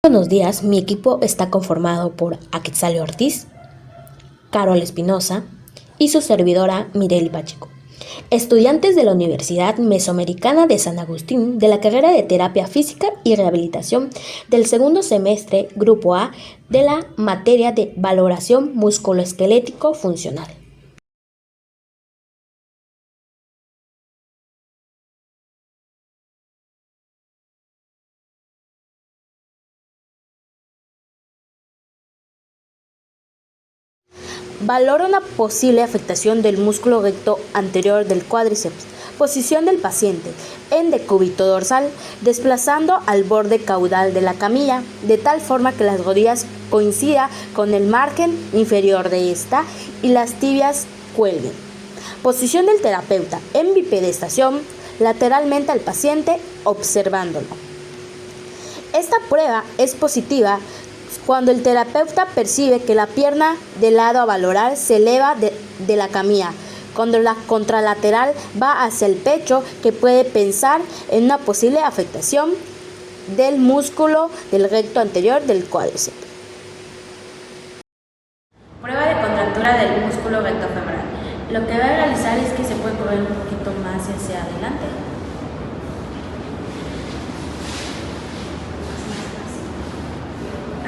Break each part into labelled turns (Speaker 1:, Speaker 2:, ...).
Speaker 1: buenos días. Mi equipo está conformado por Aquetzalí Ortiz, Carol Espinosa y su servidora Mireli Pacheco, estudiantes de la Universidad Mesoamericana de San Agustín de la carrera de Terapia Física y Rehabilitación del segundo semestre Grupo A de la materia de Valoración Musculoesquelético Funcional. Valora una posible afectación del músculo recto anterior del cuádriceps. Posición del paciente en decúbito dorsal, desplazando al borde caudal de la camilla, de tal forma que las rodillas coincidan con el margen inferior de esta y las tibias cuelguen. Posición del terapeuta en bipedestación, lateralmente al paciente, observándolo. Esta prueba es positiva cuando el terapeuta percibe que la pierna del lado a valorar se eleva de la camilla, cuando la contralateral va hacia el pecho, que puede pensar en una posible afectación del músculo del recto anterior del cuádriceps.
Speaker 2: Prueba de contractura del músculo recto femoral. Lo que va a realizar es que se puede correr un poquito más hacia adelante.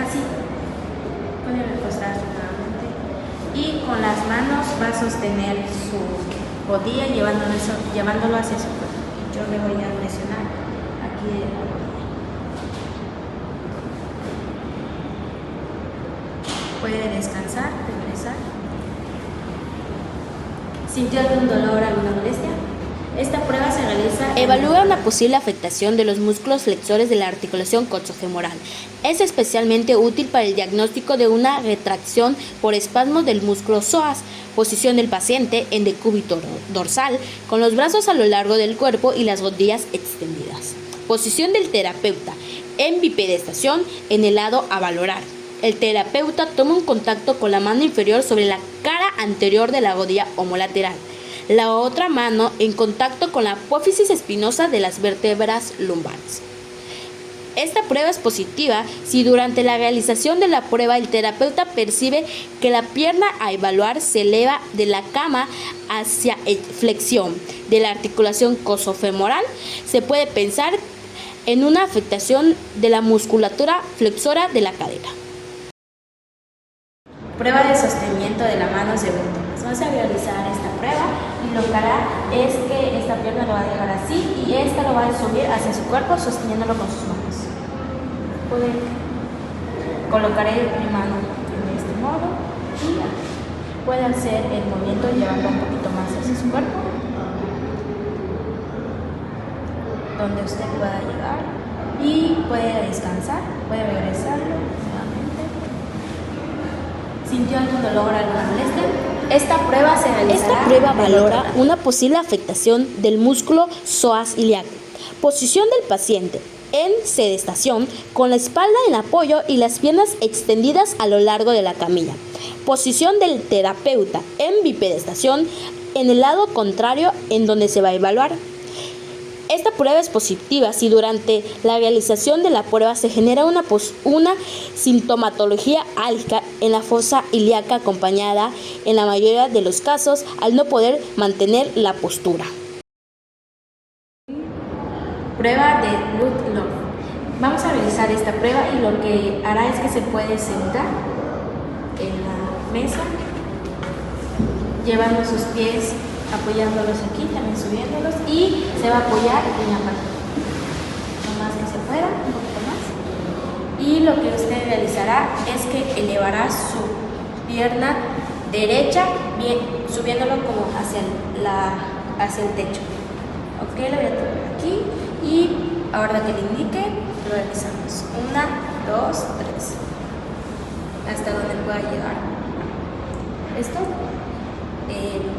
Speaker 2: Así. Puede recostarse nuevamente. Y con las manos va a sostener su rodilla llevándolo hacia su cuerpo. Yo le voy a presionar aquí de la rodilla. Puede descansar, regresar. ¿Sintió algún dolor, alguna molestia? Esta prueba se realiza...
Speaker 1: Evalúa una posible afectación de los músculos flexores de la articulación coxofemoral. Es especialmente útil para el diagnóstico de una retracción por espasmos del músculo psoas. Posición del paciente en decúbito dorsal, con los brazos a lo largo del cuerpo y las rodillas extendidas. Posición del terapeuta en bipedestación en el lado a valorar. El terapeuta toma un contacto con la mano inferior sobre la cara anterior de la rodilla homolateral. La otra mano en contacto con la apófisis espinosa de las vértebras lumbares. Esta prueba es positiva si durante la realización de la prueba el terapeuta percibe que la pierna a evaluar se eleva de la cama hacia flexión de la articulación coxofemoral. Se puede pensar en una afectación de la musculatura flexora de la cadera.
Speaker 2: Prueba de sostenimiento de la mano según Thomas. Vamos a realizar esta prueba y lo que hará es que esta pierna lo va a dejar así y esta lo va a subir hacia su cuerpo sosteniéndolo con sus manos. Colocaré mi mano de este modo y puede hacer el movimiento llevando un poquito más hacia su cuerpo, donde usted pueda llegar y puede descansar, puede regresarlo nuevamente. ¿Sintió algún dolor, alguna molestia? Esta prueba
Speaker 1: valora una posible afectación del músculo psoas ilíaco. Posición del paciente en sedestación, con la espalda en apoyo y las piernas extendidas a lo largo de la camilla. Posición del terapeuta en bipedestación en el lado contrario en donde se va a evaluar. Esta prueba es positiva si durante la realización de la prueba se genera una sintomatología álgica en la fosa ilíaca acompañada, en la mayoría de los casos, al no poder mantener la postura.
Speaker 2: Prueba de Ludlow. Vamos a realizar esta prueba y lo que hará es que se puede sentar en la mesa, llevando sus pies, apoyándolos aquí, también subiéndolos, y se va a apoyar en la parte. No más que se pueda, un poquito más. Y lo que usted realizará es que elevará su pierna derecha, bien, subiéndolo como hacia el techo. Ok, lo voy a tomar aquí y ahora que le indique, lo realizamos. 1, 2, 3. Hasta donde pueda llegar. ¿Esto?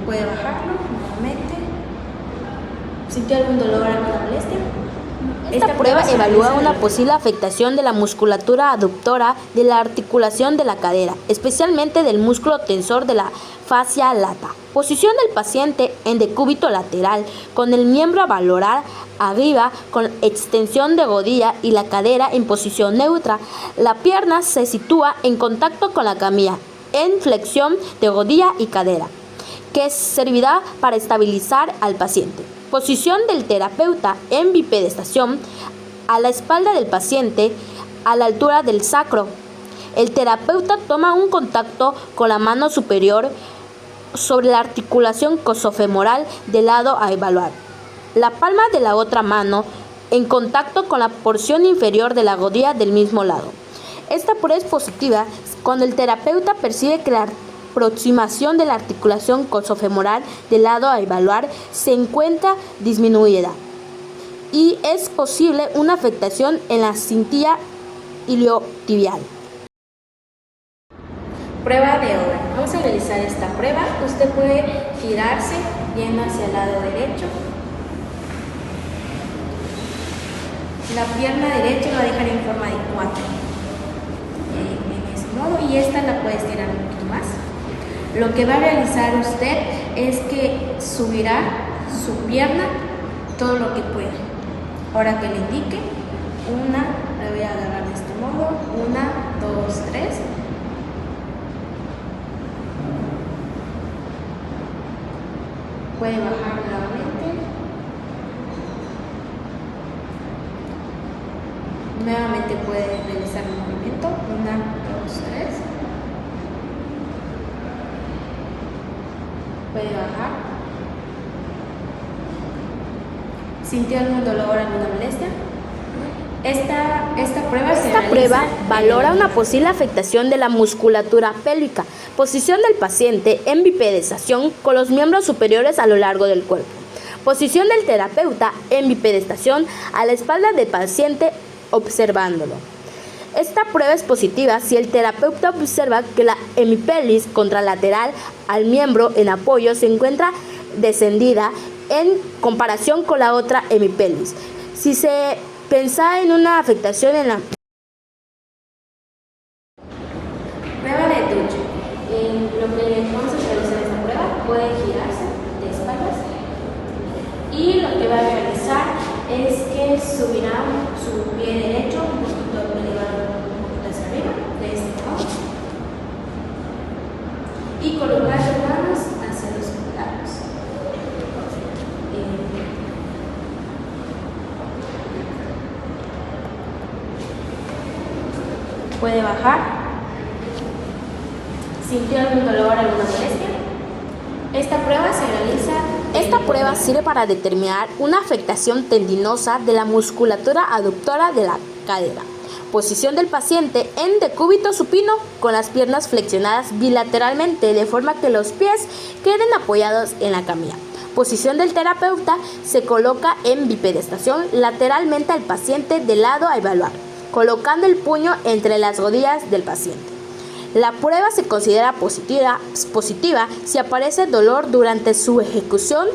Speaker 2: Puede bajarlo nuevamente. ¿Sintió algún dolor, alguna molestia?
Speaker 1: Esta prueba evalúa una posible afectación de la musculatura aductora de la articulación de la cadera, especialmente del músculo tensor de la fascia lata. Posición del paciente en decúbito lateral, con el miembro a valorar arriba, con extensión de rodilla y la cadera en posición neutra. La pierna se sitúa en contacto con la camilla, en flexión de rodilla y cadera, que servirá para estabilizar al paciente. Posición del terapeuta en bipedestación, a la espalda del paciente, a la altura del sacro. El terapeuta toma un contacto con la mano superior sobre la articulación coxofemoral del lado a evaluar. La palma de la otra mano en contacto con la porción inferior de la rodilla del mismo lado. Esta prueba es positiva cuando el terapeuta percibe que la aproximación de la articulación coxofemoral del lado a evaluar se encuentra disminuida y es posible una afectación en la cintilla iliotibial.
Speaker 2: Prueba de obra. Vamos a realizar esta prueba. Usted puede girarse yendo hacia el lado derecho. La pierna derecha la dejaré en forma de 4. En ese modo. Y esta la puede estirar un poquito más. Lo que va a realizar usted es que subirá su pierna todo lo que pueda. Ahora que le indique, la voy a agarrar de este modo. 1, 2, 3. Puede bajar nuevamente. Nuevamente puede realizar el movimiento. 1, 2, 3. Puede bajar. ¿Sintió algún dolor, alguna molestia? Esta
Speaker 1: prueba valora una posible afectación de la musculatura pélvica. Posición del paciente en bipedestación con los miembros superiores a lo largo del cuerpo. Posición del terapeuta en bipedestación a la espalda del paciente observándolo. Esta prueba es positiva si el terapeuta observa que la hemipelvis contralateral al miembro en apoyo se encuentra descendida en comparación con la otra hemipelvis. Si se piensa en una afectación en la
Speaker 2: prueba de Duch. Lo que vamos a realizar esta prueba, puede girarse de espaldas y lo que va a realizar es que subirá su pie derecho un poquito elevado hacia arriba, de este modo, y colocar sus manos hacia los lados. Puede bajar. ¿Sintió algún dolor, alguna molestia? Esta prueba
Speaker 1: sirve para determinar una afectación tendinosa de la musculatura aductora de la cadera. Posición del paciente en decúbito supino con las piernas flexionadas bilateralmente de forma que los pies queden apoyados en la camilla. Posición del terapeuta, se coloca en bipedestación lateralmente al paciente de lado a evaluar, colocando el puño entre las rodillas del paciente. La prueba se considera positiva si aparece dolor durante su ejecución.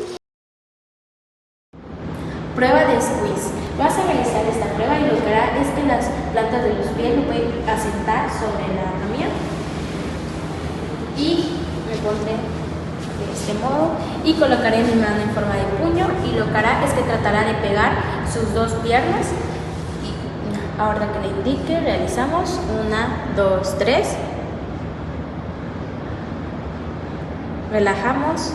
Speaker 2: Prueba de squeeze. Vas a realizar esta prueba y lo que hará es que las plantas de los pies lo pueden asentar sobre la camilla y me pondré de este modo y colocaré mi mano en forma de puño y lo que hará es que tratará de pegar sus dos piernas. Y ahora que le indique, realizamos 1, 2, 3. Relajamos,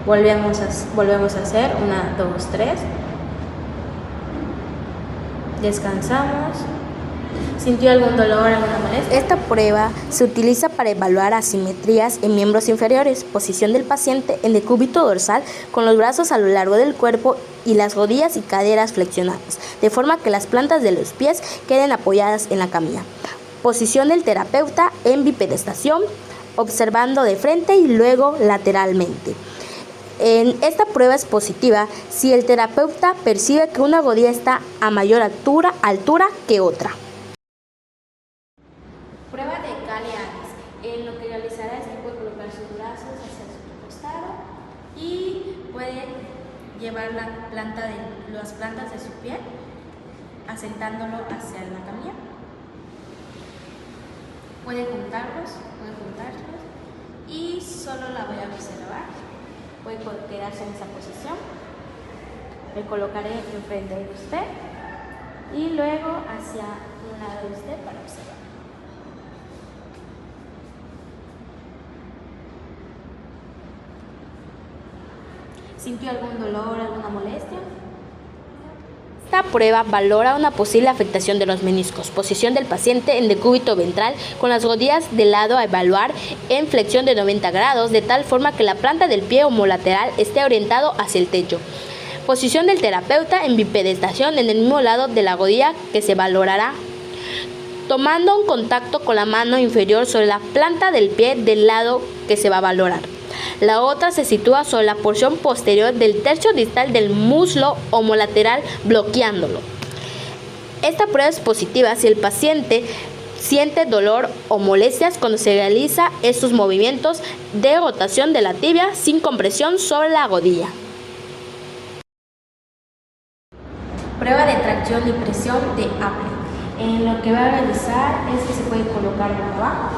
Speaker 2: volvemos a hacer 1, 2, 3. Descansamos. ¿Sintió algún dolor, alguna molestia?
Speaker 1: Esta prueba se utiliza para evaluar asimetrías en miembros inferiores. Posición del paciente en decúbito dorsal con los brazos a lo largo del cuerpo y las rodillas y caderas flexionadas, de forma que las plantas de los pies queden apoyadas en la camilla. Posición del terapeuta en bipedestación, observando de frente y luego lateralmente. Esta prueba es positiva si el terapeuta percibe que una rodilla está a mayor altura que otra.
Speaker 2: Prueba de Gale-Annes. Lo que realizará es que puede colocar sus brazos hacia su costado y puede llevar las plantas de su pie, asentándolo hacia la camilla. Puede juntarlos y solo la voy a observar. Puede quedarse en esa posición. Me colocaré enfrente de usted y luego hacia un lado de usted para observar. ¿Sintió algún dolor, alguna molestia?
Speaker 1: Esta prueba valora una posible afectación de los meniscos, posición del paciente en decúbito ventral con las rodillas de lado a evaluar en flexión de 90 grados, de tal forma que la planta del pie homolateral esté orientado hacia el techo. Posición del terapeuta en bipedestación en el mismo lado de la rodilla que se valorará, tomando un contacto con la mano inferior sobre la planta del pie del lado que se va a valorar. La otra se sitúa sobre la porción posterior del tercio distal del muslo homolateral, bloqueándolo. Esta prueba es positiva si el paciente siente dolor o molestias cuando se realiza estos movimientos de rotación de la tibia sin compresión sobre la rodilla.
Speaker 2: Prueba de tracción y presión de Apple. Lo que va a realizar es que se puede colocar boca abajo.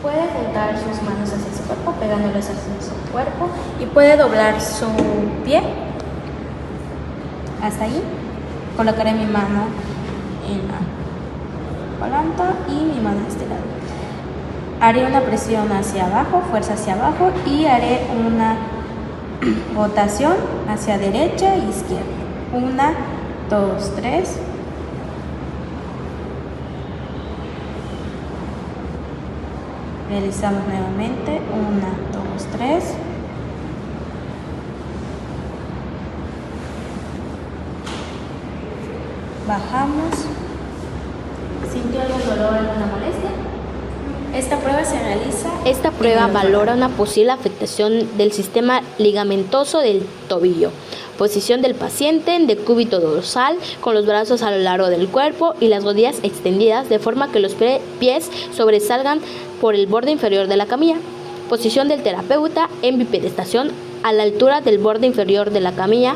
Speaker 2: Puede juntar sus manos hacia su cuerpo, pegándolas hacia su cuerpo, y puede doblar su pie hasta ahí. Colocaré mi mano en la palanca y mi mano a este lado. Haré una presión hacia abajo, fuerza hacia abajo, y haré una rotación hacia derecha e izquierda. 1, 2, 3. Realizamos nuevamente. 1, 2, 3. Bajamos. ¿Sintió algún dolor, alguna molestia?
Speaker 1: Esta prueba valora una posible afectación del sistema ligamentoso del tobillo. Posición del paciente en decúbito dorsal con los brazos a lo largo del cuerpo y las rodillas extendidas de forma que los pies sobresalgan por el borde inferior de la camilla. Posición del terapeuta en bipedestación a la altura del borde inferior de la camilla.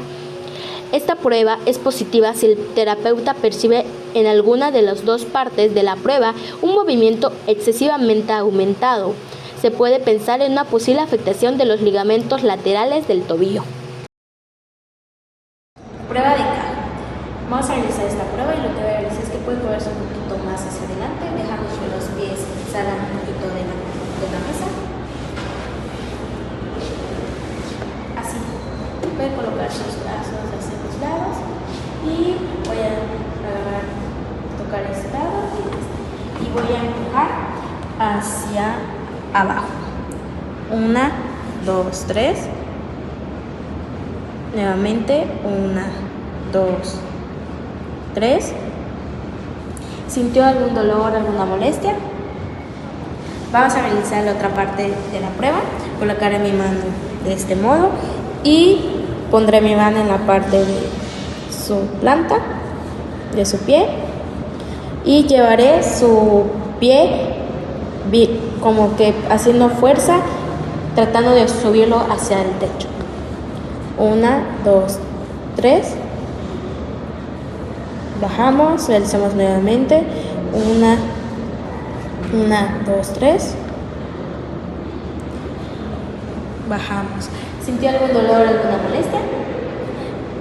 Speaker 1: Esta prueba es positiva si el terapeuta percibe en alguna de las dos partes de la prueba un movimiento excesivamente aumentado. Se puede pensar en una posible afectación de los ligamentos laterales del tobillo.
Speaker 2: Prueba de caja. Vamos a realizar esta prueba y lo que voy a realizar es que puede moverse un poquito más hacia adelante, dejando que los pies salgan un poquito de la mesa. Así. Puede colocar sus brazos hacia los lados y voy a tocar este lado y voy a empujar hacia abajo. 1, 2, 3. Nuevamente, 1, 2, 3. ¿Sintió algún dolor, alguna molestia? Vamos a realizar la otra parte de la prueba. Colocaré mi mano de este modo y pondré mi mano en la parte de su planta, de su pie, y llevaré su pie como que haciendo fuerza, tratando de subirlo hacia el techo. 1, 2, 3. Bajamos, realizamos nuevamente. 1, 2, 3. Bajamos. ¿Sintió algún dolor, alguna molestia?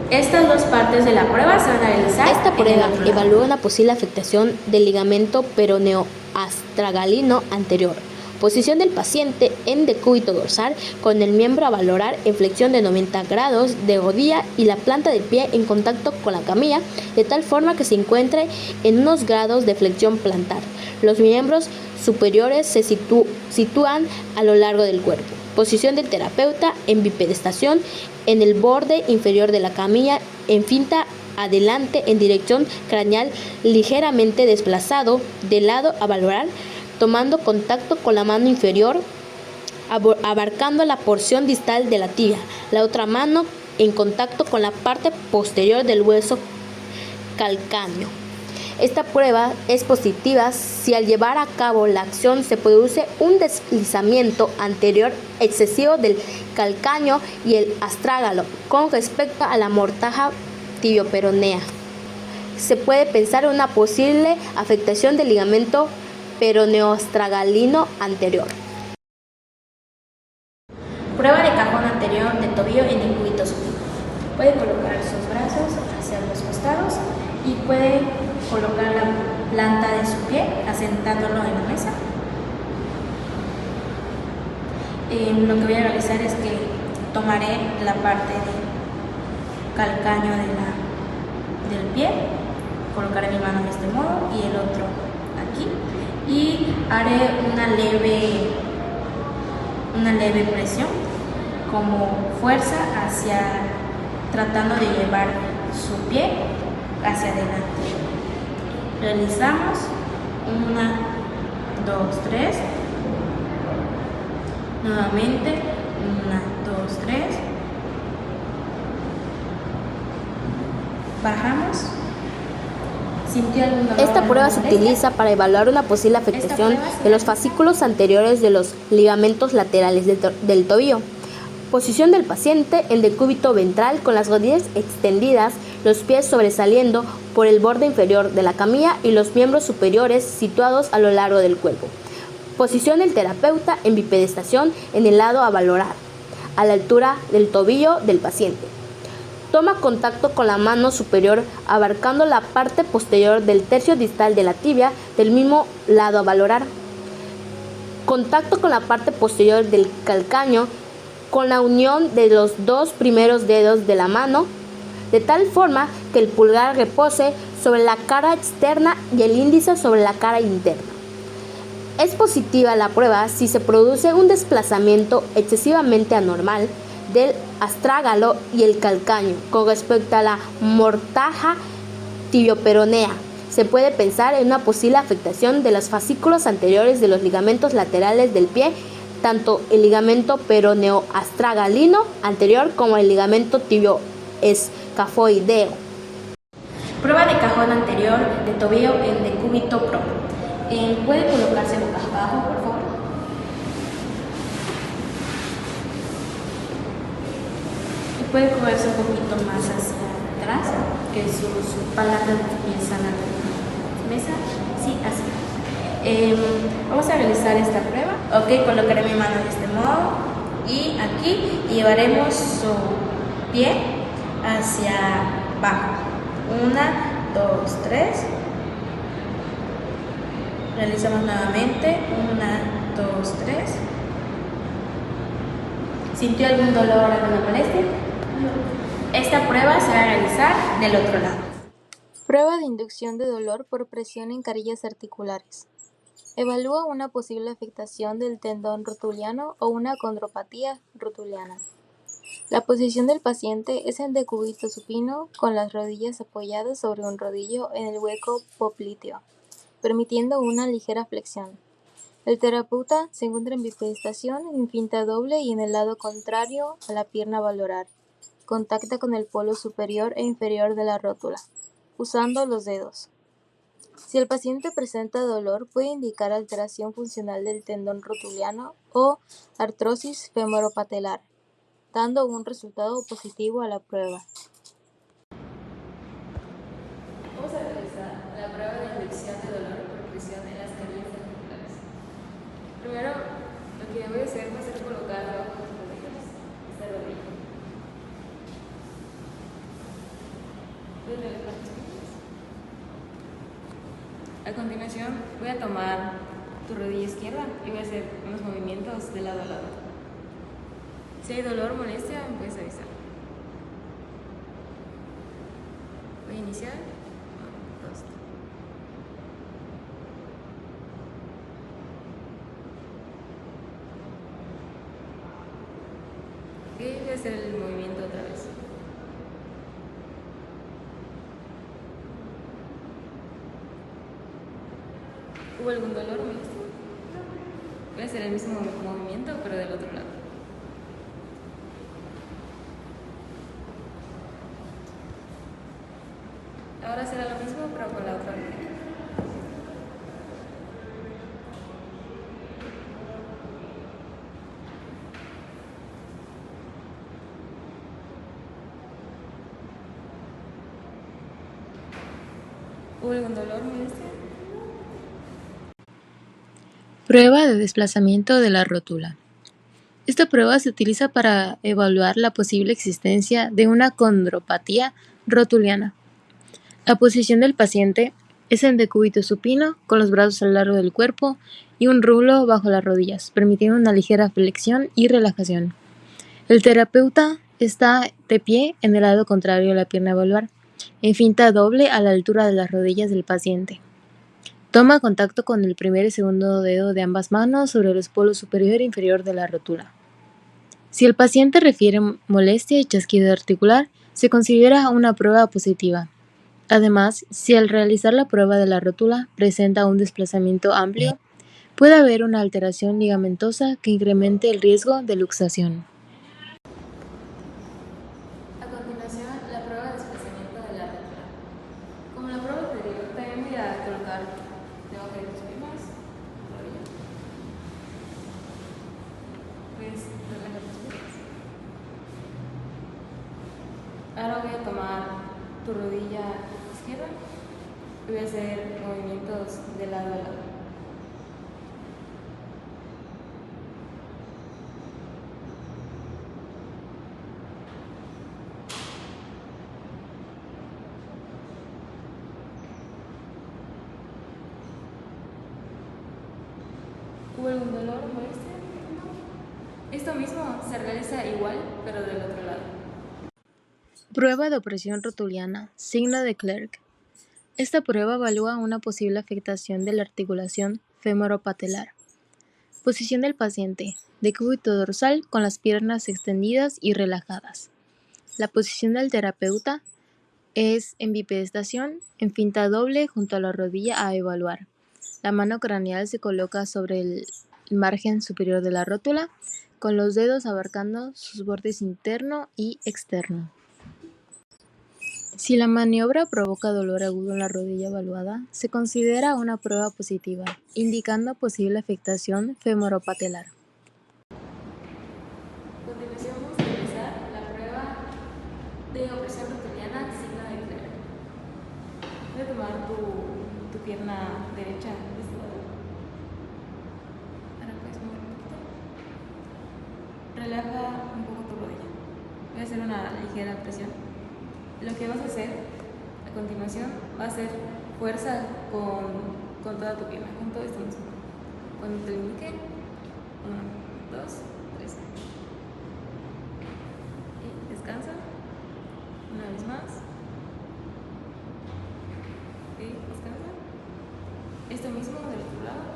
Speaker 2: Estas dos partes de la prueba se van a realizar.
Speaker 1: Esta prueba evalúa una posible afectación del ligamento peroneo-astragalino anterior. Posición del paciente en decúbito dorsal con el miembro a valorar en flexión de 90 grados de rodilla y la planta del pie en contacto con la camilla, de tal forma que se encuentre en unos grados de flexión plantar. Los miembros superiores se sitúan a lo largo del cuerpo. Posición del terapeuta en bipedestación en el borde inferior de la camilla en finta adelante en dirección craneal ligeramente desplazado de lado a valorar, tomando contacto con la mano inferior, abarcando la porción distal de la tibia, la otra mano en contacto con la parte posterior del hueso calcáneo. Esta prueba es positiva si al llevar a cabo la acción se produce un deslizamiento anterior excesivo del calcáneo y el astrágalo con respecto a la mortaja tibioperonea. Se puede pensar en una posible afectación del ligamento peroneoastragalino anterior.
Speaker 2: Prueba de cajón anterior de tobillo en decúbito supino. Puede colocar sus brazos hacia los costados y puede colocar la planta de su pie asentándolo en la mesa. Lo que voy a realizar es que tomaré la parte del calcáneo del pie, colocaré mi mano de este modo y el otro aquí y haré una leve presión como fuerza tratando de llevar su pie hacia adelante. Realizamos 1, 2, 3. Nuevamente 1, 2, 3. Bajamos. ¿Sintió algún dolor?
Speaker 1: Esta prueba se utiliza para evaluar una posible afectación de los fascículos anteriores de los ligamentos laterales del tobillo. Posición del paciente en decúbito ventral con las rodillas extendidas, los pies sobresaliendo por el borde inferior de la camilla y los miembros superiores situados a lo largo del cuerpo. Posición del terapeuta en bipedestación en el lado a valorar, a la altura del tobillo del paciente. Toma contacto con la mano superior abarcando la parte posterior del tercio distal de la tibia del mismo lado a valorar. Contacto con la parte posterior del calcáneo con la unión de los dos primeros dedos de la mano, de tal forma que el pulgar repose sobre la cara externa y el índice sobre la cara interna. Es positiva la prueba si se produce un desplazamiento excesivamente anormal del astrágalo y el calcáneo con respecto a la mortaja tibioperonea. Se puede pensar en una posible afectación de los fascículos anteriores de los ligamentos laterales del pie, tanto el ligamento peroneoastragalino anterior como el ligamento tibioescafoideo.
Speaker 2: Prueba de cajón anterior de tobillo en decúbito pro. ¿Puede colocarse boca abajo, por favor? Y puede cogerse un poquito más hacia atrás, que sus palmas empiezan a la mesa. Sí, así. Vamos a realizar esta prueba. Ok, colocaré mi mano de este modo y aquí y llevaremos su pie hacia abajo. 1, 2, 3. Realizamos nuevamente. 1, 2, 3. ¿Sintió algún dolor, alguna molestia? Esta prueba se va a realizar del otro lado.
Speaker 3: Prueba de inducción de dolor por presión en carillas articulares. Evalúa una posible afectación del tendón rotuliano o una condropatía rotuliana. La posición del paciente es en decúbito supino con las rodillas apoyadas sobre un rodillo en el hueco popliteo, permitiendo una ligera flexión. El terapeuta se encuentra en bipedestación en finta doble y en el lado contrario a la pierna a valorar. Contacta con el polo superior e inferior de la rótula, usando los dedos. Si el paciente presenta dolor, puede indicar alteración funcional del tendón rotuliano o artrosis femoropatelar, dando un resultado positivo a la prueba.
Speaker 4: Vamos a realizar la prueba de inducción de dolor por presión en las carillas articulares. Primero, lo que voy a hacer va a ser colocar abajo tus rodillas, esta rodilla. Puedes relajar tus piernas. A continuación, voy a tomar tu rodilla izquierda y voy a hacer unos movimientos de lado a lado. Si hay dolor o molestia, me puedes avisar. Voy a iniciar. 1, 2, 3. Ok, voy a hacer el movimiento otra vez. ¿Hubo algún dolor o molestia? Voy a hacer el mismo movimiento, pero del otro lado. Ahora será lo mismo, pero con la otra rodilla. ¿Hubo algún dolor, molestia?
Speaker 3: Prueba de desplazamiento de la rótula. Esta prueba se utiliza para evaluar la posible existencia de una condropatía rotuliana. La posición del paciente es en decúbito supino, con los brazos a lo largo del cuerpo y un rulo bajo las rodillas, permitiendo una ligera flexión y relajación. El terapeuta está de pie en el lado contrario de la pierna a evaluar, en finta doble a la altura de las rodillas del paciente. Toma contacto con el primer y segundo dedo de ambas manos sobre los polos superior e inferior de la rótula. Si el paciente refiere molestia y chasquido articular, se considera una prueba positiva. Además, si al realizar la prueba de la rótula presenta un desplazamiento amplio, puede haber una alteración ligamentosa que incremente el riesgo de luxación.
Speaker 4: A continuación, la prueba de desplazamiento de la rótula. Como la prueba anterior, también voy a colocar debajo de tus piernas, rodilla. Pues relaja tus piernas. Ahora voy a tomar tu rodilla izquierda y voy a hacer movimientos de lado a lado. ¿Hubo algún dolor o molestia? Esto mismo se realiza igual, pero del otro lado.
Speaker 3: Prueba de opresión rotuliana, signo de Clerc. Esta prueba evalúa una posible afectación de la articulación femoropatelar. Posición del paciente, decúbito dorsal con las piernas extendidas y relajadas. La posición del terapeuta es en bipedestación, en finta doble junto a la rodilla a evaluar. La mano craneal se coloca sobre el margen superior de la rótula, con los dedos abarcando sus bordes interno y externo. Si la maniobra provoca dolor agudo en la rodilla evaluada, se considera una prueba positiva, indicando posible afectación femoropatelar.
Speaker 4: A continuación vamos a realizar la prueba de opresión rotuliana, signo de Clerc. Voy a tomar tu pierna derecha de este lado. Ahora puedes mover un poquito. Relaja un poco tu rodilla. Voy a hacer una ligera presión. Lo que vas a hacer a continuación va a ser fuerza con toda tu pierna, con todo esto mismo. Cuando te indique, 1, 2, 3. Y descansa. Una vez más. Y descansa. Esto mismo del otro lado.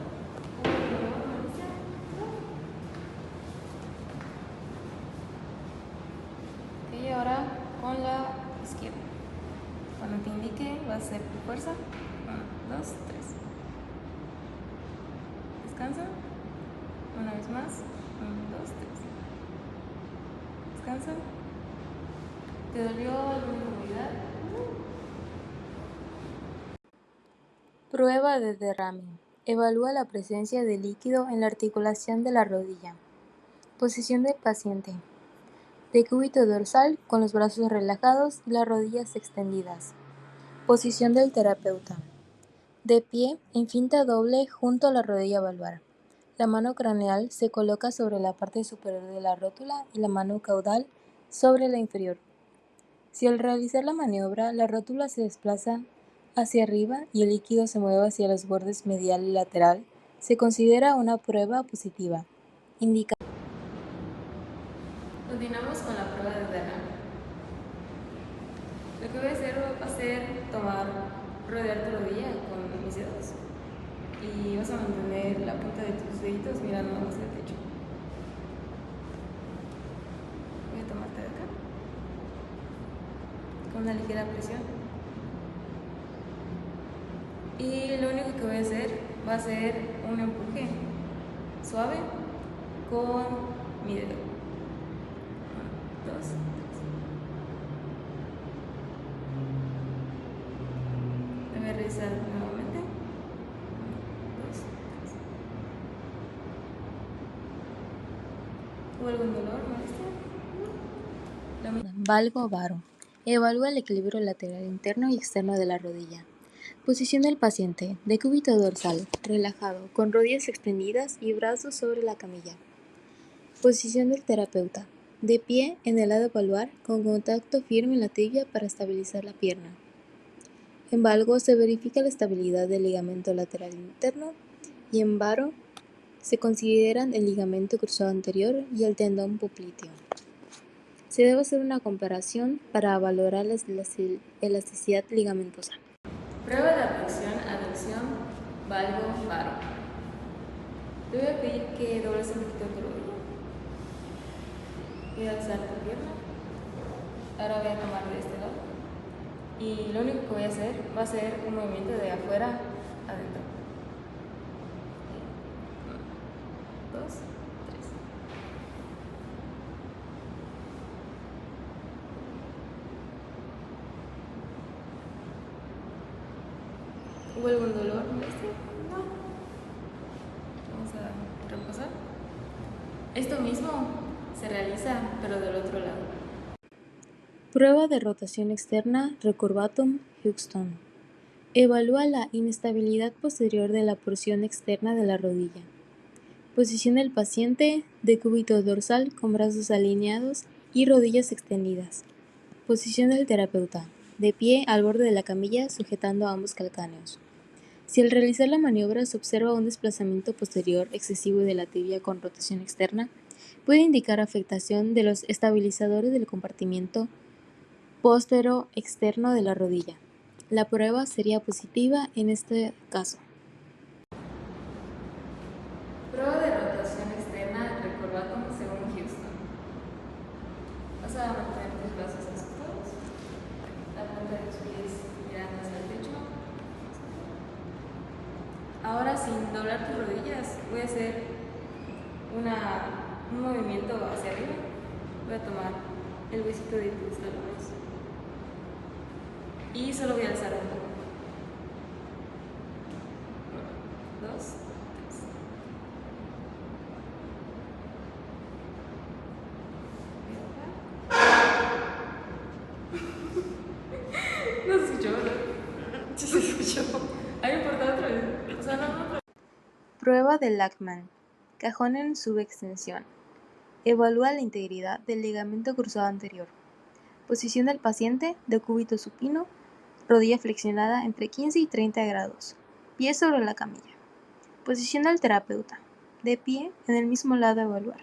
Speaker 4: Y ahora con la izquierda. Cuando te indique, vas a hacer tu fuerza. 1, 2, 3. Descansa. Una vez más. 1, 2, 3. Descansa. ¿Te dolió alguna movilidad?
Speaker 3: Prueba de derrame. Evalúa la presencia de líquido en la articulación de la rodilla. Posición del paciente. Decúbito dorsal con los brazos relajados y las rodillas extendidas. Posición del terapeuta. De pie, en finta doble junto a la rodilla valvar. La mano craneal se coloca sobre la parte superior de la rótula y la mano caudal sobre la inferior. Si al realizar la maniobra la rótula se desplaza hacia arriba y el líquido se mueve hacia los bordes medial y lateral, se considera una prueba positiva. Indica.
Speaker 4: Continuamos con la prueba de derrame. Lo que voy a hacer va a ser rodear tu rodilla con mis dedos y vas a mantener la punta de tus deditos mirando hacia el techo. Voy a tomarte de acá con una ligera presión y lo único que voy a hacer va a ser un empuje suave con mi dedo. 1, 2, 3. realizar nuevamente. 1, 2, 3. ¿Hubo algún dolor, maestra?
Speaker 3: Valgo varo. Evalúa el equilibrio lateral interno y externo de la rodilla. Posición del paciente: decúbito dorsal, relajado, con rodillas extendidas y brazos sobre la camilla. Posición del terapeuta: de pie en el lado valvar, con contacto firme en la tibia para estabilizar la pierna. En valgo se verifica la estabilidad del ligamento lateral interno y en varo se consideran el ligamento cruzado anterior y el tendón popliteo. Se debe hacer una comparación para valorar la elasticidad ligamentosa.
Speaker 4: Prueba de abducción, aducción, valgo, varo. Te voy a pedir que dobles un poquito tu rodilla. Voy a alzar tu pierna. Ahora voy a tomar de este lado. Y lo único que voy a hacer va a ser un movimiento de afuera adentro. 1, 2, 3. ¿Hubo algún dolor, maestra? No. Vamos a repasar. Esto mismo se realiza, pero del otro lado.
Speaker 3: Prueba de rotación externa recurvatum Houston. Evalúa la inestabilidad posterior de la porción externa de la rodilla. Posición del paciente: decúbito dorsal con brazos alineados y rodillas extendidas. Posición del terapeuta: de pie al borde de la camilla sujetando ambos calcáneos. Si al realizar la maniobra se observa un desplazamiento posterior excesivo de la tibia con rotación externa, puede indicar afectación de los estabilizadores del compartimiento postero-externo de la rodilla. La prueba sería positiva en este caso.
Speaker 4: Prueba de rotación externa recurvatum según Houston. Vas a mantener tus brazos ajustados, la punta de tus pies mirando hacia el techo. Ahora, sin doblar tus rodillas, voy a hacer un movimiento hacia arriba. Voy a tomar el huesito de tus talones y solo voy a alzar un poco. 1, 2, 3. No se escuchó, ¿verdad? Sí se escuchó. Ahí importa otra vez. O sea, no.
Speaker 3: Prueba de Lachman. Cajón en subextensión. Evalúa la integridad del ligamento cruzado anterior. Posición del paciente: decúbito supino, rodilla flexionada entre 15 y 30 grados. Pie sobre la camilla. Posición del terapeuta: de pie en el mismo lado a evaluar,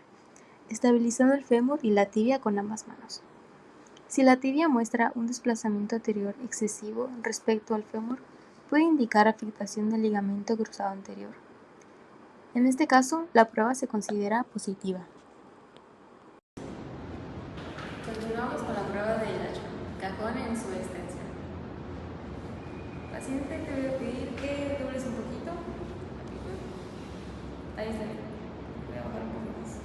Speaker 3: estabilizando el fémur y la tibia con ambas manos. Si la tibia muestra un desplazamiento anterior excesivo respecto al fémur, puede indicar afectación del ligamento cruzado anterior. En este caso, la prueba se considera positiva.
Speaker 4: Continuamos con la prueba de Lachman. Cajón en su extensión. Paciente, te voy a pedir que dobles un poquito. Ahí está bien. Voy a bajar un poco más.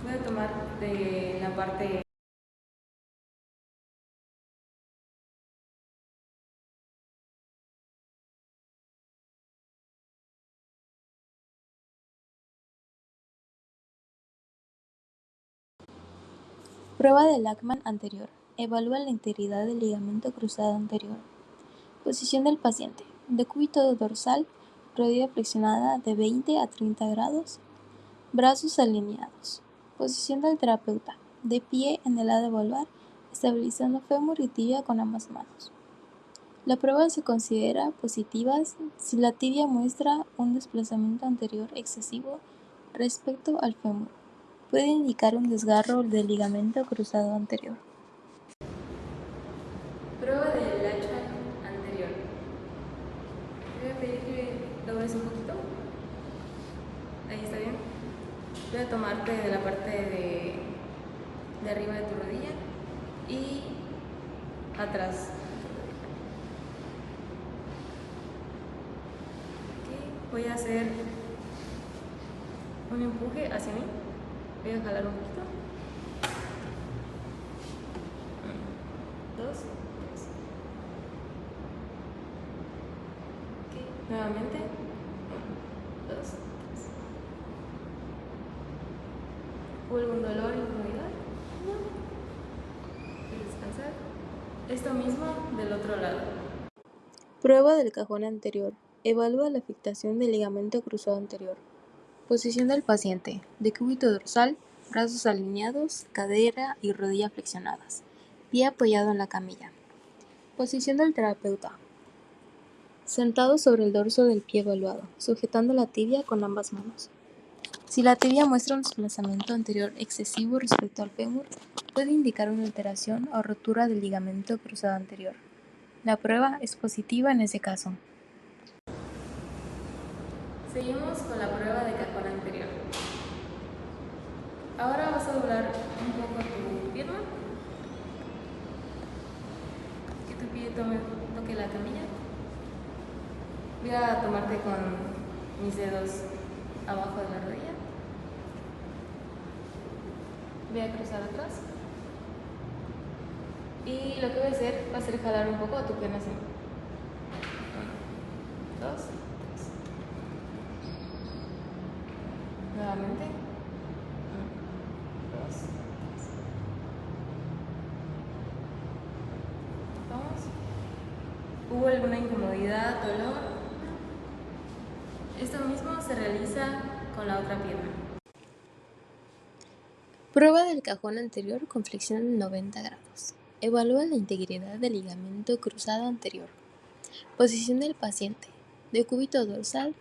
Speaker 4: Voy a tomar de la parte.
Speaker 3: Prueba de Lachman anterior. Evalúa la integridad del ligamento cruzado anterior. Posición del paciente: decúbito dorsal, rodilla flexionada de 20 a 30 grados, brazos alineados. Posición del terapeuta: de pie en el lado a evaluar, estabilizando fémur y tibia con ambas manos. La prueba se considera positiva si la tibia muestra un desplazamiento anterior excesivo respecto al fémur. Puede indicar un desgarro del ligamento cruzado anterior.
Speaker 4: Prueba de Lachman anterior. Te voy a pedir que dobles un poquito. Ahí está bien. Voy a tomarte de la parte de arriba de tu rodilla y atrás. Ok, voy a hacer un empuje hacia mí. Voy a jalar un poquito. 1, 2, 3. Nuevamente. 1, 2, 3. ¿Hubo algún dolor, incomodidad? No. ¿Quieres descansar? Esto mismo del otro lado.
Speaker 3: Prueba del cajón anterior. Evalúa la afectación del ligamento cruzado anterior. Posición del paciente. Decúbito dorsal, brazos alineados, cadera y rodilla flexionadas. Pie apoyado en la camilla. Posición del terapeuta. Sentado sobre el dorso del pie evaluado, sujetando la tibia con ambas manos. Si la tibia muestra un desplazamiento anterior excesivo respecto al fémur, puede indicar una alteración o rotura del ligamento cruzado anterior. La prueba es positiva en ese caso.
Speaker 4: Seguimos con la prueba de cajón anterior. Ahora vas a doblar un poco tu pierna. Que tu pie toque la camilla. Voy a tomarte con mis dedos abajo de la rodilla. Voy a cruzar atrás. Y lo que voy a hacer va a ser jalar un poco a tu pierna así. 1, 2, 3. Nuevamente. 1, 2, 3. Vamos. ¿Hubo alguna incomodidad, dolor? Esto mismo se realiza con la otra pierna.
Speaker 3: Prueba del cajón anterior con flexión en 90 grados. Evalúa la integridad del ligamento cruzado anterior. Posición del paciente. Decúbito dorsal,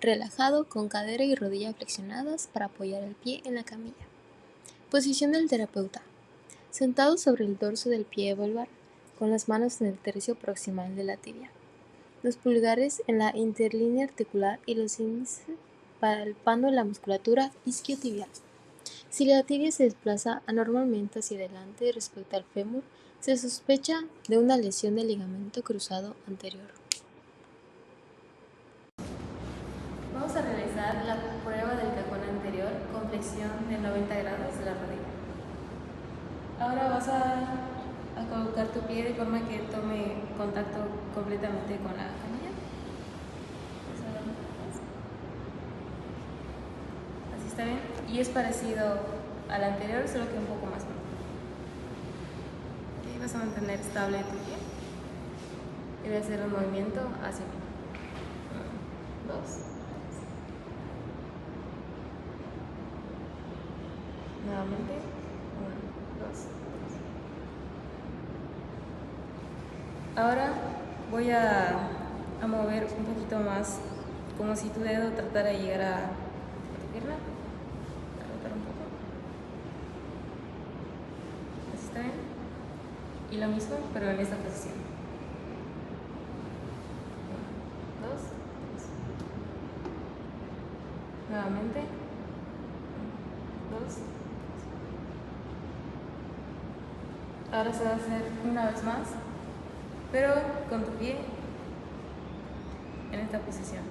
Speaker 3: relajado con cadera y rodilla flexionadas para apoyar el pie en la camilla. Posición del terapeuta. Sentado sobre el dorso del pie evaluar, con las manos en el tercio proximal de la tibia. Los pulgares en la interlínea articular y los índices palpando la musculatura isquiotibial. Si la tibia se desplaza anormalmente hacia adelante respecto al fémur, se sospecha de una lesión del ligamento cruzado anterior.
Speaker 4: Vamos a realizar la prueba del cajón anterior con flexión de 90 grados de la rodilla. Ahora vas a colocar tu pie de forma que tome contacto completamente con la camilla. Así está bien. Y es parecido al anterior, solo que un poco más corto. Vas a mantener estable tu pie y voy a hacer un movimiento hacia mí. 1, 2, 3. Nuevamente. 1, 2, 3. Ahora voy a mover un poquito más, como si tu dedo tratara de llegar a tu pierna. A rotar un poco. Así está bien. Y lo mismo, pero en esta posición. 1, 2, 3. Nuevamente. 1, 2, 3. Ahora se va a hacer una vez más, pero con tu pie en esta posición.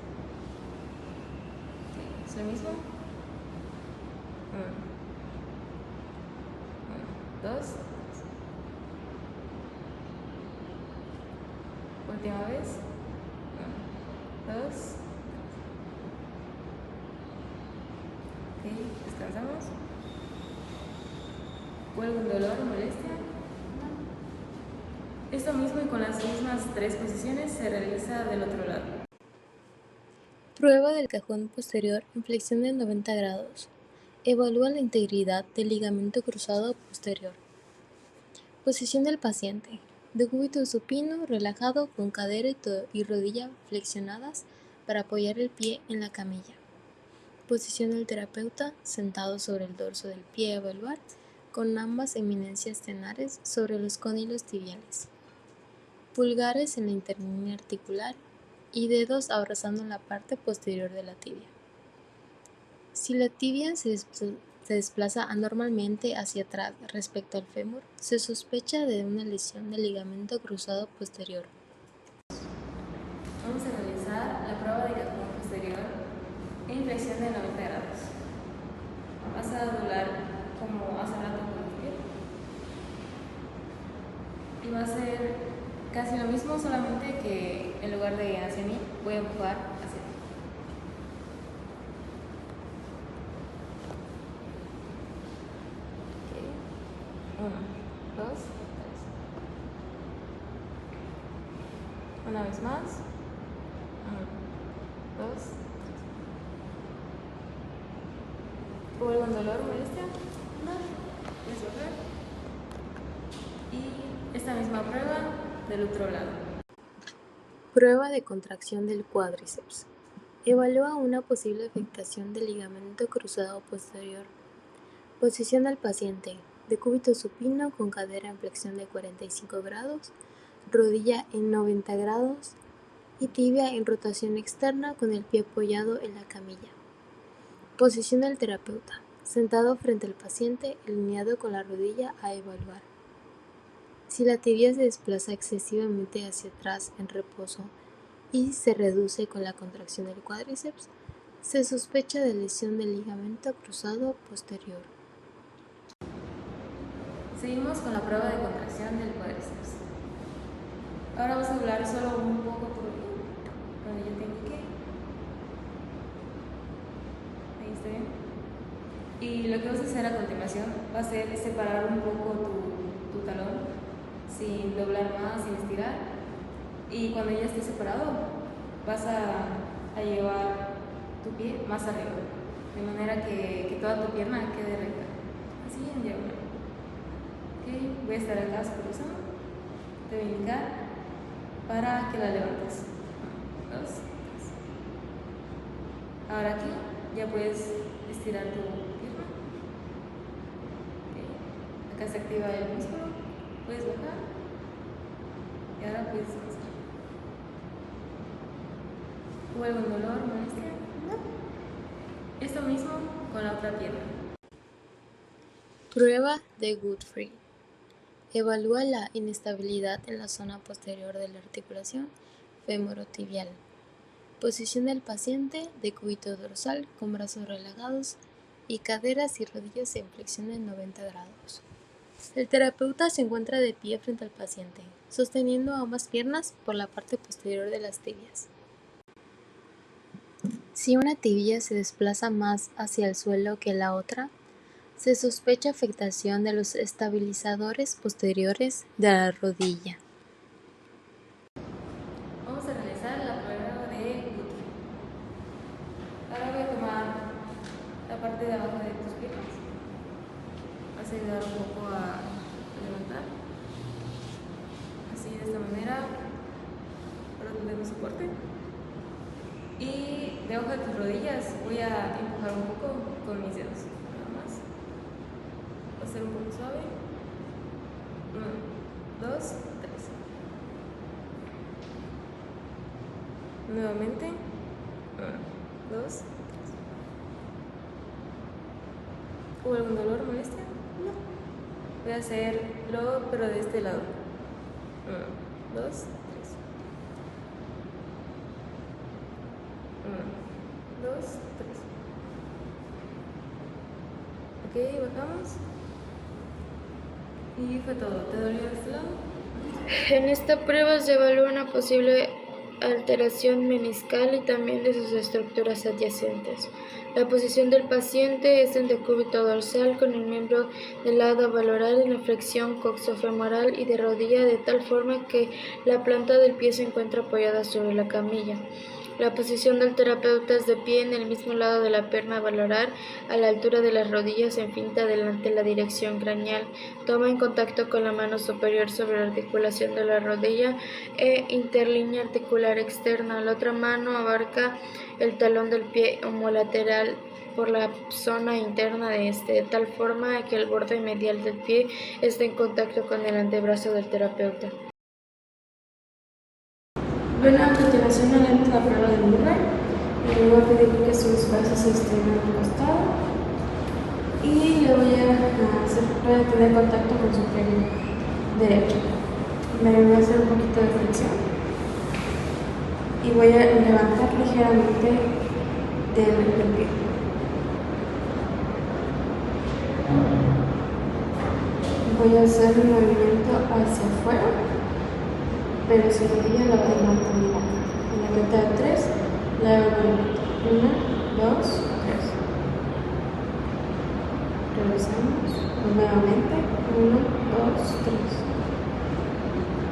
Speaker 4: ¿Es lo mismo? 1, 2, 3. Última vez. 1, 2, 3. Ok, descansamos. ¿Hubo algún dolor o molestia? No. Esto mismo y con las mismas 3 posiciones se realiza del otro lado.
Speaker 3: Prueba del cajón posterior en flexión de 90 grados. Evalúa la integridad del ligamento cruzado posterior. Posición del paciente. Decúbito supino, relajado con cadera y rodilla flexionadas para apoyar el pie en la camilla. Posición del terapeuta, sentado sobre el dorso del pie a evaluar, con ambas eminencias tenares sobre los cónilos tibiales. Pulgares en la interlínea articular y dedos abrazando la parte posterior de la tibia. Si la tibia se desplaza anormalmente hacia atrás respecto al fémur, se sospecha de una lesión del ligamento cruzado posterior.
Speaker 4: Vamos a realizar la prueba de cajón posterior en flexión de 90 grados. Vas a doblar como hace rato con el pie y va a ser Casi lo mismo, solamente que en lugar de hacia mí, voy a empujar hacia ti. Ok. 1, 2, 3. Una vez más. 1, 2, 3. ¿Hubo algún dolor o molestia? No. ¿Puedes bajar? Y esta misma prueba del otro lado.
Speaker 3: Prueba de contracción del cuádriceps. Evalúa una posible afectación del ligamento cruzado posterior. Posición del paciente: decúbito supino con cadera en flexión de 45 grados, rodilla en 90 grados y tibia en rotación externa con el pie apoyado en la camilla. Posición del terapeuta: sentado frente al paciente, alineado con la rodilla a evaluar. Si la tibia se desplaza excesivamente hacia atrás en reposo y se reduce con la contracción del cuádriceps, se sospecha de lesión del ligamento cruzado posterior.
Speaker 4: Seguimos con la prueba de contracción del cuádriceps. Ahora vas a doblar solo un poco tu rodilla, donde yo te indiqué. Ahí está bien. Y lo que vas a hacer a continuación va a ser separar un poco tu talón, sin doblar más, sin estirar. Y cuando ya esté separado, vas a llevar tu pie más arriba, de manera que toda tu pierna quede recta, así en diagonal. Ok, voy a estar acá supervisando. Te voy a indicar para que la levantes. 1, 2, 3. Ahora aquí ya puedes estirar tu pierna. Okay. Acá se activa el músculo. Puedes bajar. Y ahora puedes descansar. ¿Hubo algún dolor, molestia? No. Esto mismo con la otra pierna.
Speaker 3: Prueba de Guthrie. Evalúa la inestabilidad en la zona posterior de la articulación femorotibial. Posición del paciente: decúbito dorsal con brazos relajados y caderas y rodillas en flexión de 90 grados. El terapeuta se encuentra de pie frente al paciente, sosteniendo ambas piernas por la parte posterior de las tibias. Si una tibia se desplaza más hacia el suelo que la otra, se sospecha afectación de los estabilizadores posteriores de la rodilla.
Speaker 4: Vamos a realizar la prueba de glúteo. Ahora voy a tomar la parte de abajo de tus piernas. Vas a ayudar un poco a levantar. Así, de esta manera, para tener un soporte. Y debajo de tus rodillas voy a empujar un poco con mis dedos. Nada más. Va a ser un poco suave. 1, 2, 3. Nuevamente. 1, 2, 3. ¿Hubo algún dolor o molestia? No. Voy a hacerlo, pero de este lado. 1, 2, 3. 1, 2, 3. Ok, bajamos. Y fue todo. ¿Te dolió de este lado?
Speaker 5: En esta prueba se evalúa una posible alteración meniscal y también de sus estructuras adyacentes. La posición del paciente es en decúbito dorsal con el miembro del lado a valorar en la flexión coxofemoral y de rodilla de tal forma que la planta del pie se encuentra apoyada sobre la camilla. La posición del terapeuta es de pie en el mismo lado de la pierna a valorar, a la altura de las rodillas en finta adelante la dirección craneal. Toma en contacto con la mano superior sobre la articulación de la rodilla e interlínea articular externa. La otra mano abarca el talón del pie homolateral por la zona interna de este, de tal forma que el borde medial del pie esté en contacto con el antebrazo del terapeuta.
Speaker 2: Bueno, a continuación haremos la prueba de Murray. Le voy a pedir que sus brazos estén al costado y le voy a tener contacto con su pie derecho. Me voy a hacer un poquito de flexión y voy a levantar ligeramente del pie. Voy a hacer un movimiento hacia afuera pero su rodilla la va a mantener acá. En la cuenta de 3, la hago movimiento. 1, 2, 3. Regresamos nuevamente. 1, 2, 3.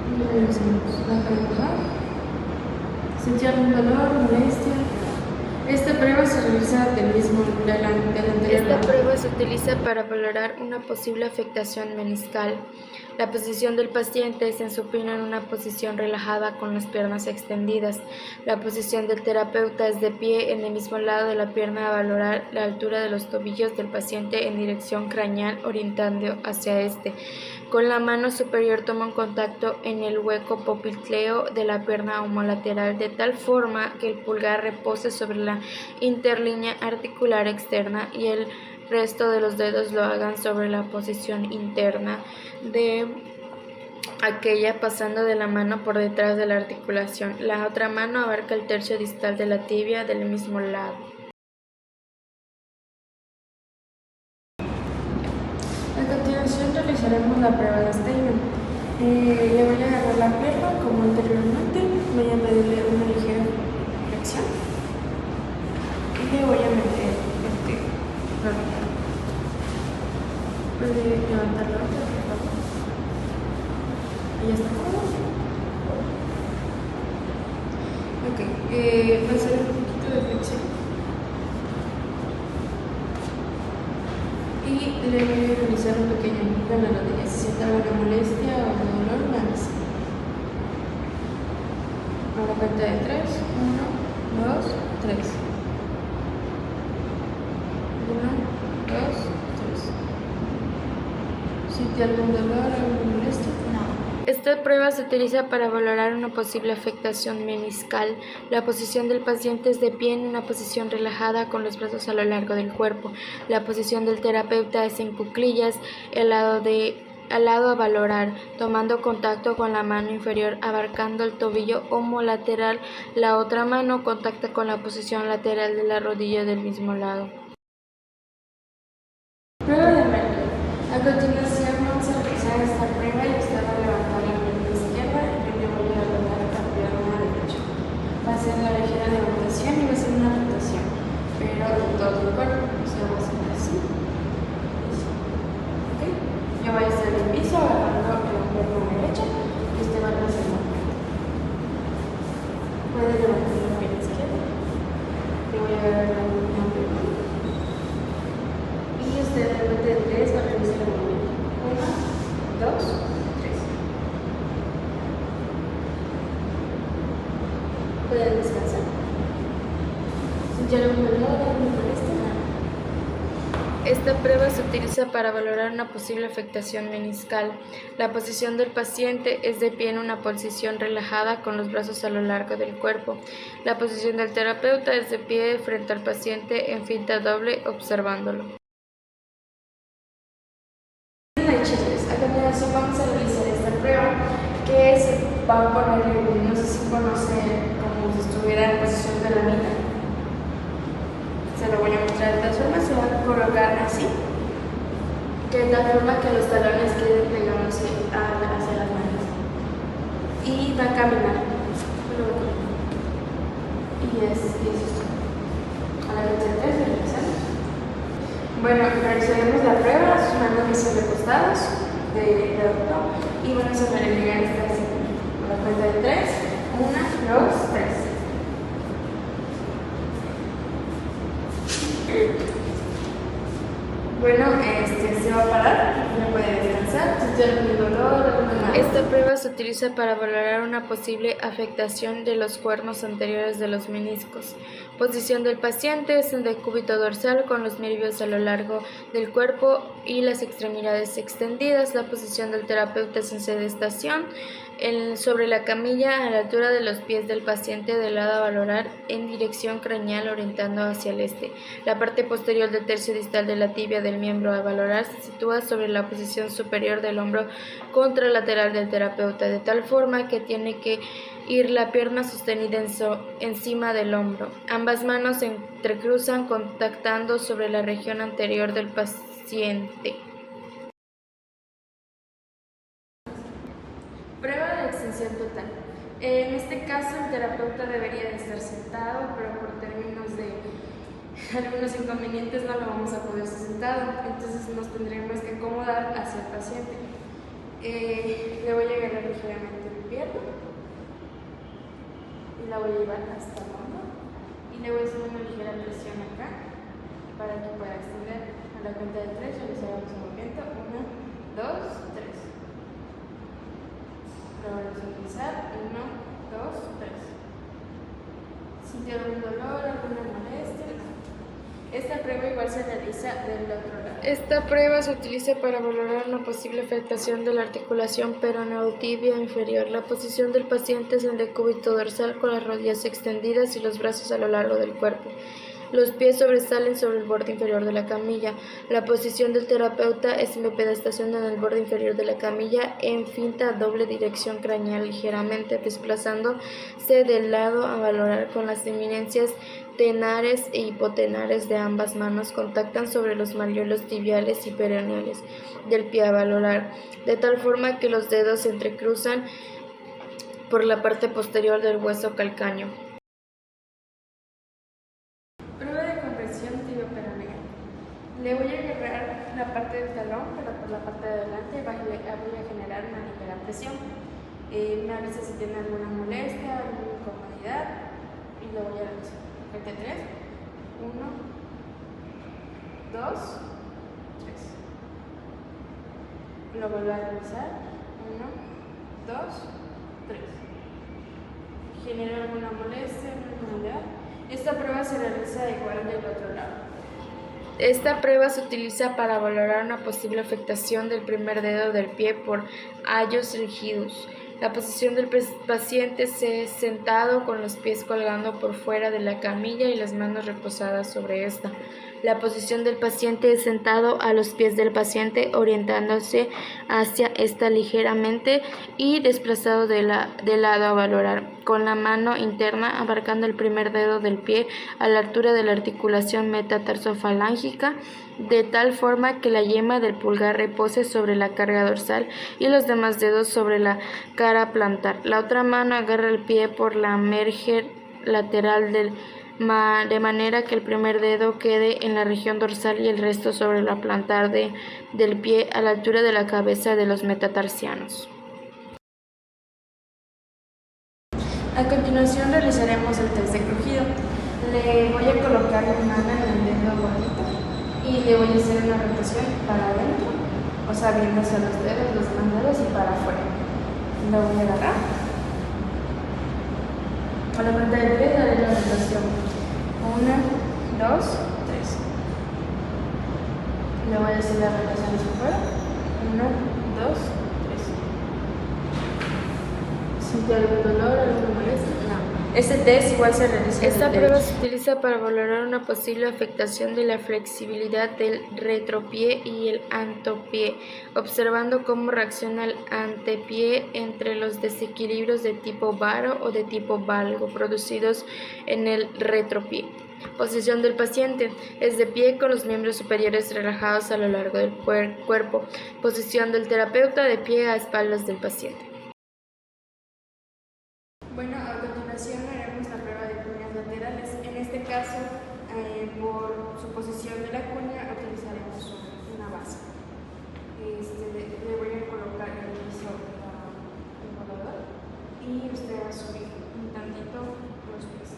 Speaker 2: Y regresamos. La calma. ¿Sentí algún dolor, molestia? Esta prueba se realiza del anterior.
Speaker 5: Esta prueba se utiliza para valorar una posible afectación meniscal. La posición del paciente es en supino en una posición relajada con las piernas extendidas. La posición del terapeuta es de pie en el mismo lado de la pierna a valorar la altura de los tobillos del paciente en dirección craneal orientando hacia este. Con la mano superior toma un contacto en el hueco popliteo de la pierna homolateral de tal forma que el pulgar repose sobre la interlínea articular externa y el resto de los dedos lo hagan sobre la posición interna de aquella, pasando de la mano por detrás de la articulación. La otra mano abarca el tercio distal de la tibia del mismo lado.
Speaker 2: A continuación realizaremos la prueba de Steinman. Le voy a agarrar la pierna como anteriormente, voy a pedirle una ligera flexión y le voy a meter la rodilla. Puede levantar la otra, por favor. Ahí está cómodo. Ok, va a hacer un poquito de flexión. Y le voy a realizar un pequeño empuje en la rodilla. Si siente alguna molestia o dolor, me avisa. A la cuenta de 3, 1, 2, 3. 1, 2, 3. ¿Siente algún dolor o alguna molestia? No.
Speaker 5: Esta prueba se utiliza para valorar una posible afectación meniscal. La posición del paciente es de pie en una posición relajada con los brazos a lo largo del cuerpo. La posición del terapeuta es en cuclillas, al lado a valorar, tomando contacto con la mano inferior abarcando el tobillo homolateral. La otra mano contacta con la posición lateral de la rodilla del mismo lado.
Speaker 2: Prueba de Merkel. A continuación vamos a realizar esta prueba y usted va a levantar la pierna izquierda y yo le voy a levantar la pierna derecha. Va a ser la ligera levantación y va a ser una rotación, pero de todo el cuerpo. O sea, va a ser así. ¿Ok? Yo voy a estar en el piso agarrando la pierna derecha y usted va a hacer la pierna. Puede levantar la pierna izquierda. Yo voy a agarrar la pierna derecha. Y usted de repente de 3 va a realizar el movimiento. 1, 2, 3. Pueden descansar. Si ya lo me molesta nada.
Speaker 5: Esta prueba se utiliza para valorar una posible afectación meniscal. La posición del paciente es de pie en una posición relajada con los brazos a lo largo del cuerpo. La posición del terapeuta es de pie frente al paciente en finta doble observándolo.
Speaker 2: A continuación vamos a realizar esta prueba que se va a poner, no sé si conocen, como si estuviera en posición de la mitad. Se lo voy a mostrar de todas formas, se va a colocar así, que de tal forma que los talones queden pegándose hacia las manos. Y va a caminar. Y es esto. A la cuenta de 3 realizamos. Bueno, realizaremos la prueba, sus manos que son recostados de doctor y van a sobrelegar esta así. A la cuenta de 3, 1, 2, 3. Bueno, se va a parar, ya puede descansar, si tiene algún dolor, alguna más.
Speaker 5: Esta prueba se utiliza para valorar una posible afectación de los cuernos anteriores de los meniscos. Posición del paciente es en decúbito dorsal con los nervios a lo largo del cuerpo y las extremidades extendidas. La posición del terapeuta es en sedestación sobre la camilla a la altura de los pies del paciente del lado a valorar en dirección craneal orientando hacia el este. La parte posterior del tercio distal de la tibia del miembro a valorar se sitúa sobre la posición superior del hombro contralateral del terapeuta, de tal forma que tiene que ir la pierna sostenida encima del hombro. Ambas manos se entrecruzan contactando sobre la región anterior del paciente.
Speaker 2: Prueba de extensión total. En este caso, el terapeuta debería de estar sentado, pero por términos de algunos inconvenientes no lo vamos a poder hacer sentado, entonces nos tendremos que acomodar hacia el paciente. Le voy a agarrar ligeramente el pierna y la voy a llevar hasta el hombro y le voy a hacer una ligera presión acá para que pueda extender. A la cuenta de 3 realizaremos un movimiento. 1, 2, 3. Lo vamos a utilizar. 1, 2, 3. ¿Sintió algún dolor, alguna molestia? Esta prueba igual se realiza del otro lado.
Speaker 5: Esta prueba se utiliza para valorar una posible afectación de la articulación peroneo-tibia inferior. La posición del paciente es en decúbito dorsal con las rodillas extendidas y los brazos a lo largo del cuerpo. Los pies sobresalen sobre el borde inferior de la camilla. La posición del terapeuta es en bipedestación en el borde inferior de la camilla en finta a doble dirección craneal, ligeramente desplazándose del lado a valorar con las eminencias tenares e hipotenares de ambas manos contactan sobre los malleolos tibiales y peroneales del pie a valorar, de tal forma que los dedos se entrecruzan por la parte posterior del hueso calcáneo.
Speaker 2: Prueba de compresión tibio-peronea. Le voy a agarrar la parte del talón, pero por la parte de adelante voy a generar una ligera presión. Me avisa si tiene alguna molestia, alguna incomodidad y lo voy a realizar. 3, 1, 2, 3. Lo vuelvo a realizar. 1, 2, 3. ¿Genera alguna molestia, alguna incomodidad? Esta prueba se realiza igual del otro lado.
Speaker 5: Esta prueba se utiliza para valorar una posible afectación del primer dedo del pie por hayos rígidos. La posición del paciente es sentado con los pies colgando por fuera de la camilla y las manos reposadas sobre esta. La posición del paciente es sentado a los pies del paciente, orientándose hacia esta ligeramente y desplazado de lado a valorar, con la mano interna abarcando el primer dedo del pie a la altura de la articulación metatarsofalágica, de tal forma que la yema del pulgar repose sobre la carga dorsal y los demás dedos sobre la cara plantar. La otra mano agarra el pie por la merger lateral de manera que el primer dedo quede en la región dorsal y el resto sobre la plantar del pie a la altura de la cabeza de los metatarsianos.
Speaker 2: A continuación realizaremos el test de crujido. Le voy a colocar mi mano en el dedo gordito y le voy a hacer una rotación para adentro, o sea, viendo hacia los dedos, los demás dedos y para afuera. Lo voy a agarrar. A la cuenta de 3 haré la rotación. 1, 2, 3. Le voy a hacer la rotación hacia afuera. 1, 2, 3. ¿Siente algún dolor, alguna molestia? No. Este test igual se realiza.
Speaker 5: Esta prueba se utiliza para valorar una posible afectación de la flexibilidad del retropié y el antepié, observando cómo reacciona el antepié entre los desequilibrios de tipo varo o de tipo valgo producidos en el retropié. Posición del paciente. Es de pie con los miembros superiores relajados a lo largo del cuerpo. Posición del terapeuta de pie a espaldas del paciente.
Speaker 2: Bueno, a continuación haremos la prueba de cuñas laterales. En este caso, por su posición de la cuña, utilizaremos una base. Le voy a colocar el piso el volador y usted va a subir un tantito los pies.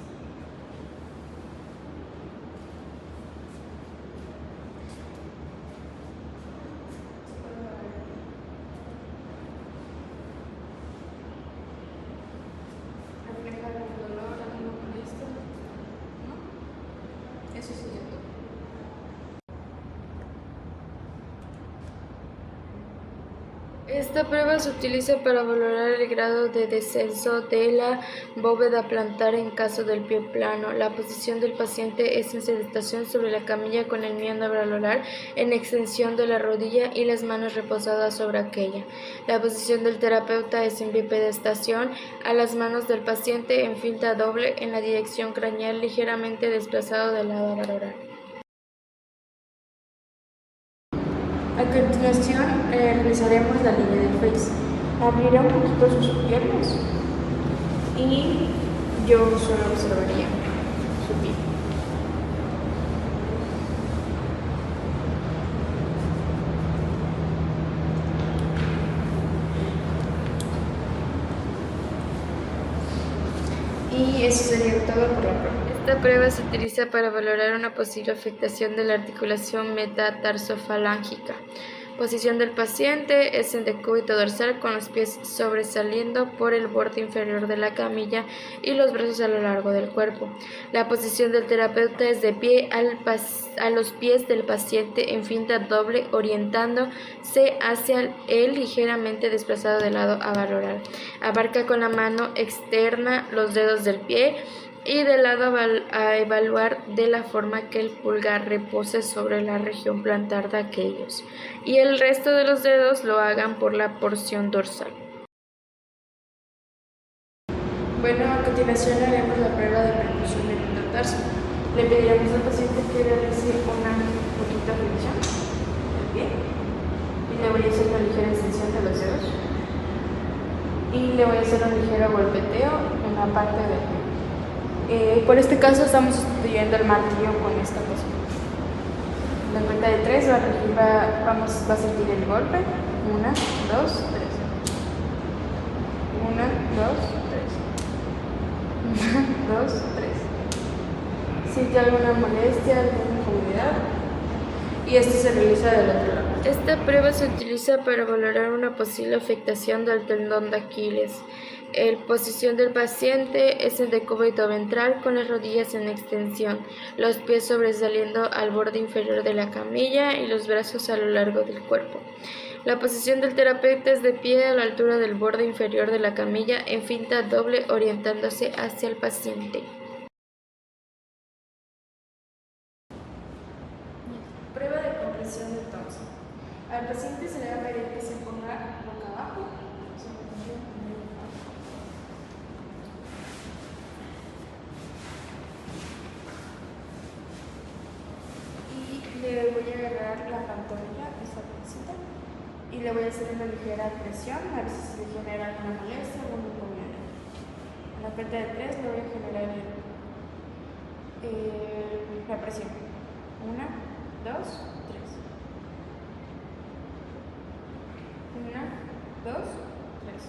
Speaker 5: Esta prueba se utiliza para valorar el grado de descenso de la bóveda plantar en caso del pie plano. La posición del paciente es en sedentación sobre la camilla con el miembro valorar en extensión de la rodilla y las manos reposadas sobre aquella. La posición del terapeuta es en bipedestación a las manos del paciente en finta doble en la dirección craneal ligeramente desplazado de lado a valorar.
Speaker 2: A continuación realizaremos la línea de Fries. Abrirá un poquito sus piernas y yo solo observaría su pie. Y eso sería todo por la prueba.
Speaker 5: Esta prueba se utiliza para valorar una posible afectación de la articulación metatarsofalángica. Posición del paciente es en decúbito dorsal con los pies sobresaliendo por el borde inferior de la camilla y los brazos a lo largo del cuerpo. La posición del terapeuta es de pie a los pies del paciente en finta doble orientándose hacia él ligeramente desplazado de lado a valorar. Abarca con la mano externa los dedos del pie y de lado a evaluar de la forma que el pulgar repose sobre la región plantar de aquellos y el resto de los dedos lo hagan por la porción dorsal.
Speaker 2: Bueno, a continuación haremos la prueba de percusión del metatarso. Le pediremos al paciente que realice una poquita flexión del pie y le voy a hacer una ligera extensión de los dedos y le voy a hacer un ligero golpeteo en la parte del pie. Por este caso estamos sustituyendo el martillo con esta cosa. La cuenta de 3 va a sentir el golpe. 1, 2, 3. 1, 2, 3. 1, 2, 3. ¿Siente alguna molestia, alguna incomodidad? Y esto se realiza del otro lado.
Speaker 5: Esta prueba se utiliza para valorar una posible afectación del tendón de Aquiles. La posición del paciente es en decúbito ventral con las rodillas en extensión, los pies sobresaliendo al borde inferior de la camilla y los brazos a lo largo del cuerpo. La posición del terapeuta es de pie a la altura del borde inferior de la camilla en finta doble orientándose hacia el paciente.
Speaker 2: Prueba de compresión de torso. Al paciente se le va a pedir que se ponga boca abajo. Y le voy a agarrar la pantorrilla, esta pancita, y le voy a hacer una ligera presión, a ver si se le genera alguna molestia o alguna incomodidad. A la cuenta de 3 le voy a generar la presión. 1, 2, 3. 1, 2, 3.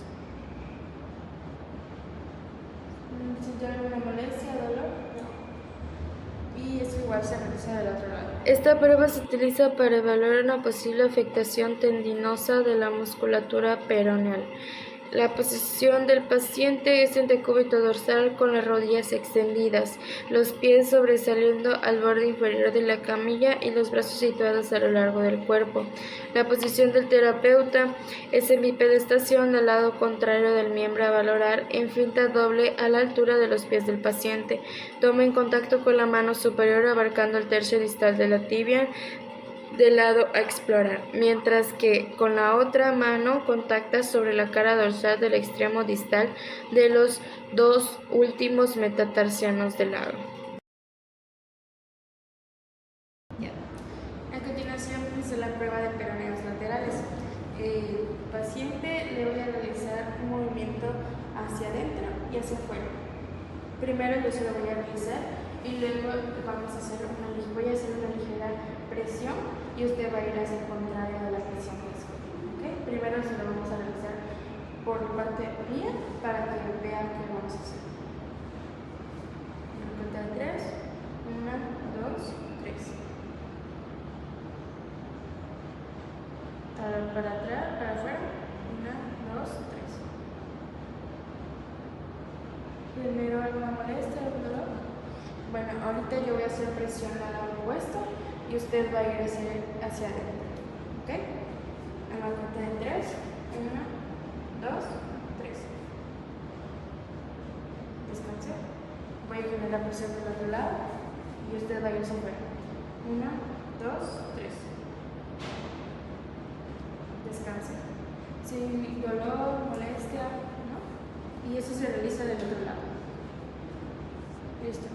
Speaker 2: ¿Siente alguna molestia, dolor? No. Y eso igual se realiza del otro lado.
Speaker 5: Esta prueba se utiliza para evaluar una posible afectación tendinosa de la musculatura peroneal. La posición del paciente es en decúbito dorsal con las rodillas extendidas, los pies sobresaliendo al borde inferior de la camilla y los brazos situados a lo largo del cuerpo. La posición del terapeuta es en bipedestación al lado contrario del miembro a valorar en finta doble a la altura de los pies del paciente. Toma en contacto con la mano superior abarcando el tercio distal de la tibia del lado a explorar, mientras que con la otra mano contacta sobre la cara dorsal del extremo distal de los dos últimos metatarsianos del lado.
Speaker 2: A continuación vamos a hacer la prueba de peroneos laterales. Paciente le voy a realizar un movimiento hacia adentro y hacia afuera. Primero yo se lo voy a realizar y luego voy a hacer una ligera presión y usted va a ir hacia el contrario de la presión que es. ¿Okay? Primero se lo vamos a realizar por parte mía para que vean qué vamos a hacer. En la cuenta de 3, 1, 2, 3. Para atrás, para afuera, 1, 2, 3. Primero alguna molestia, algún dolor. Bueno, ahorita yo voy a hacer presión al lado opuesto y usted va a ir hacia adentro. ¿Ok? En la cuenta de 3, 1, 2, 3. Descanse. Voy a generar presión del otro lado y usted va a ir hacia afuera. 1, 2, 3. Descanse. Sin dolor, molestia, ¿no? Y eso se realiza del otro lado. Listo.